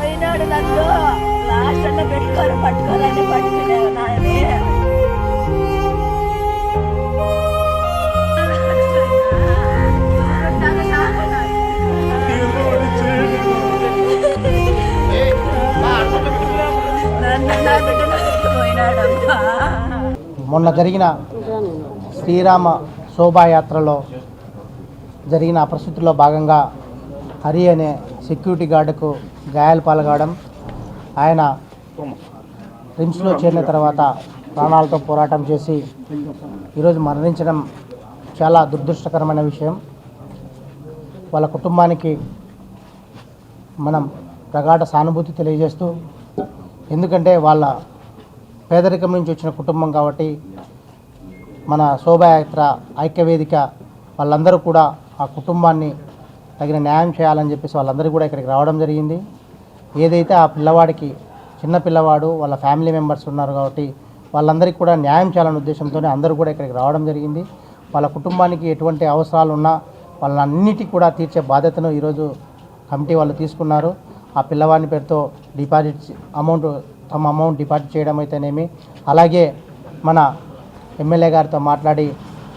పోయినాడు నన్ను లాస్ట్ అన్న పెట్టుకోరు పట్టుకోవాలని పట్టుకునేవు నాయనే. మొన్న జరిగిన శ్రీరామ శోభాయాత్రలో జరిగిన అపరిస్థితుల్లో భాగంగా హరి అనే సెక్యూరిటీ గార్డుకు గాయాలు పాల్గొనడం, ఆయన రిమ్స్లో చేరిన తర్వాత ప్రాణాలతో పోరాటం చేసి ఈరోజు మరణించడం చాలా దురదృష్టకరమైన విషయం. వాళ్ళ కుటుంబానికి మనం ప్రగాఢ సానుభూతి తెలియజేస్తూ, ఎందుకంటే వాళ్ళ పేదరికం నుంచి వచ్చిన కుటుంబం కాబట్టి మన శోభాయాత్ర ఐక్యవేదిక వాళ్ళందరూ కూడా ఆ కుటుంబాన్ని తగిన న్యాయం చేయాలని చెప్పేసి వాళ్ళందరూ కూడా ఇక్కడికి రావడం జరిగింది. ఏదైతే ఆ పిల్లవాడికి చిన్న పిల్లవాడు వాళ్ళ ఫ్యామిలీ మెంబర్స్ ఉన్నారు కాబట్టి వాళ్ళందరికీ కూడా న్యాయం చేయాలనే ఉద్దేశంతోనే అందరూ కూడా ఇక్కడికి రావడం జరిగింది. వాళ్ళ కుటుంబానికి ఎటువంటి అవసరాలు ఉన్నా వాళ్ళన్నిటికీ కూడా తీర్చే బాధ్యతను ఈరోజు కమిటీ వాళ్ళు తీసుకున్నారు. ఆ పిల్లవాడిని పేరుతో తమ అమౌంట్ డిపాజిట్ చేయడం అయితేనేమి, అలాగే మన ఎమ్మెల్యే గారితో మాట్లాడి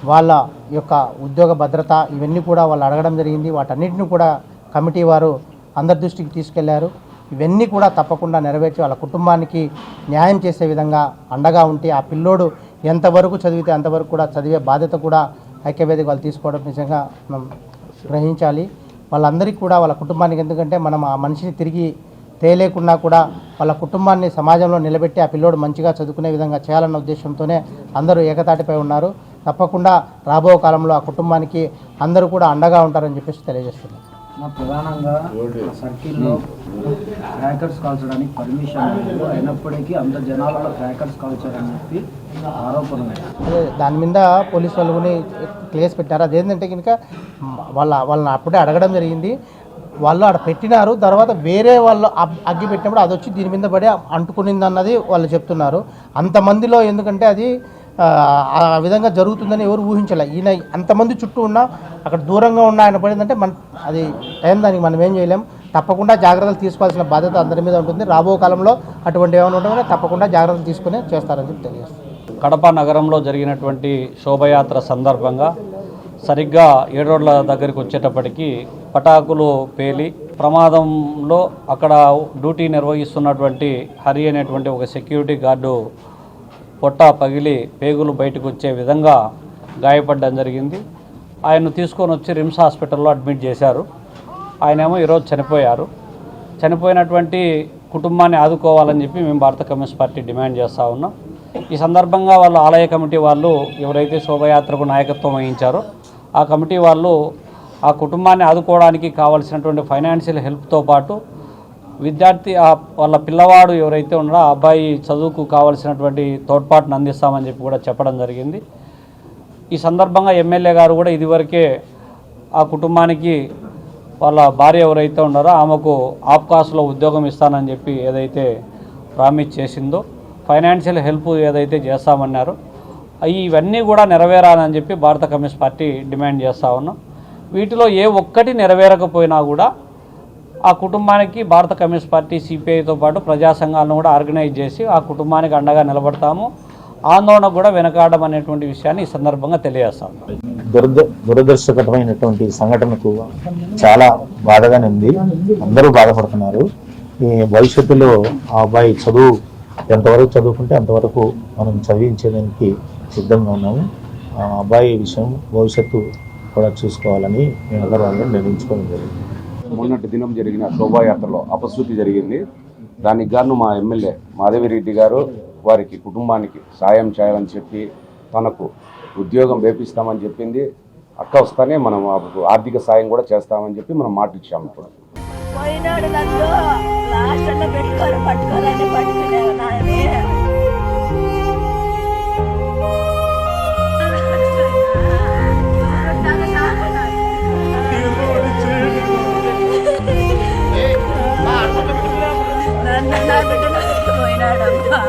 వాళ్ళ యొక్క ఉద్యోగ భద్రత ఇవన్నీ కూడా వాళ్ళు అడగడం జరిగింది. వాటన్నిటిని కూడా కమిటీ వారు అందరి దృష్టికి తీసుకెళ్లారు. ఇవన్నీ కూడా తప్పకుండా నెరవేర్చి వాళ్ళ కుటుంబానికి న్యాయం చేసే విధంగా అండగా ఉంటే ఆ పిల్లోడు ఎంతవరకు చదివితే అంతవరకు కూడా చదివే బాధ్యత కూడా ఐక్యవేదిక వాళ్ళు తీసుకోవడం నిజంగా మనం గ్రహించాలి. వాళ్ళందరికీ కూడా వాళ్ళ కుటుంబానికి, ఎందుకంటే మనం ఆ మనిషిని తిరిగి తేలేకున్నా కూడా వాళ్ళ కుటుంబాన్ని సమాజంలో నిలబెట్టి ఆ పిల్లోడు మంచిగా చదువుకునే విధంగా చేయాలన్న ఉద్దేశంతోనే అందరూ ఏకతాటిపై ఉన్నారు. తప్పకుండా రాబో కాలంలో ఆ కుటుంబానికి అందరూ కూడా అండగా ఉంటారని చెప్పేసి తెలియజేస్తున్నారు. ప్రధానంగా సర్కిల్లో క్రాకర్స్ కాల్చడానికి పర్మిషన్ లేదు, అయినప్పటికీ అంత జనాలలో క్రాకర్స్ కాల్చారని చెప్పి ఆరోపణలు. దాని మీద పోలీసు వాళ్ళు కూడా కేసు పెట్టారు. అదేంటంటే కనుక వాళ్ళని అప్పుడే అడగడం జరిగింది. వాళ్ళు ఆడ పెట్టినారు, తర్వాత వేరే వాళ్ళు అగ్గి పెట్టినప్పుడు అది వచ్చి దీని మీద పడి అంటుకునింది అన్నది వాళ్ళు చెప్తున్నారు. అంతమందిలో ఎందుకంటే అది ఆ విధంగా జరుగుతుందని ఎవరు ఊహించలే. ఈయన అంతమంది చుట్టూ ఉన్నా అక్కడ దూరంగా ఉన్న ఆయన పడిందంటే అది టైం, దానికి మనం ఏం చేయలేం. తప్పకుండా జాగ్రత్తలు తీసుకోవాల్సిన బాధ్యత అందరి మీద ఉంటుంది. రాబో కాలంలో అటువంటి ఏమైనా ఉంటుందో తప్పకుండా జాగ్రత్తలు తీసుకుని చేస్తారని చెప్పి తెలియజేస్తారు. కడప నగరంలో జరిగినటువంటి శోభయాత్ర సందర్భంగా సరిగ్గా 7 రోడ్ల దగ్గరికి వచ్చేటప్పటికి పటాకులు పేలి ప్రమాదంలో అక్కడ డ్యూటీ నిర్వహిస్తున్నటువంటి హరి అనేటువంటి ఒక సెక్యూరిటీ గార్డు పొట్ట పగిలి పేగులు బయటకు వచ్చే విధంగా గాయపడడం జరిగింది. ఆయన్ను తీసుకొని వచ్చి రిమ్స్ హాస్పిటల్లో అడ్మిట్ చేశారు. ఆయనేమో ఈరోజు చనిపోయారు. చనిపోయినటువంటి కుటుంబాన్ని ఆదుకోవాలని చెప్పి మేము భారత కమ్యూనిస్ట్ పార్టీ డిమాండ్ చేస్తూ ఉన్నాం. ఈ సందర్భంగా వాళ్ళు ఆలయ కమిటీ వాళ్ళు ఎవరైతే శోభయాత్రకు నాయకత్వం వహించారో ఆ కమిటీ వాళ్ళు ఆ కుటుంబాన్ని ఆదుకోవడానికి కావాల్సినటువంటి ఫైనాన్షియల్ హెల్ప్తో పాటు విద్యార్థి వాళ్ళ పిల్లవాడు ఎవరైతే ఉన్నారో ఆ అబ్బాయి చదువుకు కావాల్సినటువంటి తోడ్పాటును అందిస్తామని చెప్పి కూడా చెప్పడం జరిగింది. ఈ సందర్భంగా ఎమ్మెల్యే గారు కూడా ఇదివరకే ఆ కుటుంబానికి వాళ్ళ భార్య ఎవరైతే ఉన్నారో ఆమెకు ఆప్కాస్లో ఉద్యోగం ఇస్తానని చెప్పి ఏదైతే ప్రామిస్ చేసిందో, ఫైనాన్షియల్ హెల్ప్ ఏదైతే చేస్తామన్నారో ఇవన్నీ కూడా నెరవేరాలని చెప్పి భారత కమ్యూనిస్ట్ పార్టీ డిమాండ్ చేస్తూ ఉన్నాం. వీటిలో ఏ ఒక్కటి నెరవేరకపోయినా కూడా ఆ కుటుంబానికి భారత కమ్యూనిస్ట్ పార్టీ సిపిఐతో పాటు ప్రజా సంఘాలను కూడా ఆర్గనైజ్ చేసి ఆ కుటుంబానికి అండగా నిలబడతాము. ఆందోళన కూడా వెనకాడడం అనేటువంటి విషయాన్ని ఈ సందర్భంగా తెలియజేస్తాము. దురదృష్టకరమైనటువంటి సంఘటనకు చాలా బాధగానే ఉంది. అందరూ బాధపడుతున్నారు. ఈ భవిష్యత్తులో ఆ అబ్బాయి చదువు ఎంతవరకు చదువుకుంటే అంతవరకు మనం చదివించేదానికి సిద్ధంగా ఉన్నాము. ఆ అబ్బాయి విషయం భవిష్యత్తు కూడా చూసుకోవాలని మేమందరూ నిర్ణయించుకోవడం జరిగింది. మొన్నటి దినం జరిగిన శోభాయాత్రలో అపశృతి జరిగింది. దానికి గాను మా ఎమ్మెల్యే మాధవిరెడ్డి గారు వారికి కుటుంబానికి సాయం చేయాలని చెప్పి తనకు ఉద్యోగం వేపిస్తామని చెప్పింది. అక్క వస్తానే మనం ఆర్థిక సాయం కూడా చేస్తామని చెప్పి మనం మాట ఇచ్చాము. ఇప్పుడు పోయినాడు నన్ను లాస్ట్ అన్న పెట్టుకోరు పట్టుకోవాలని పట్టుకునేవు నాయనే. నన్ను నా బిడ్డను పోయినాడమ్మా.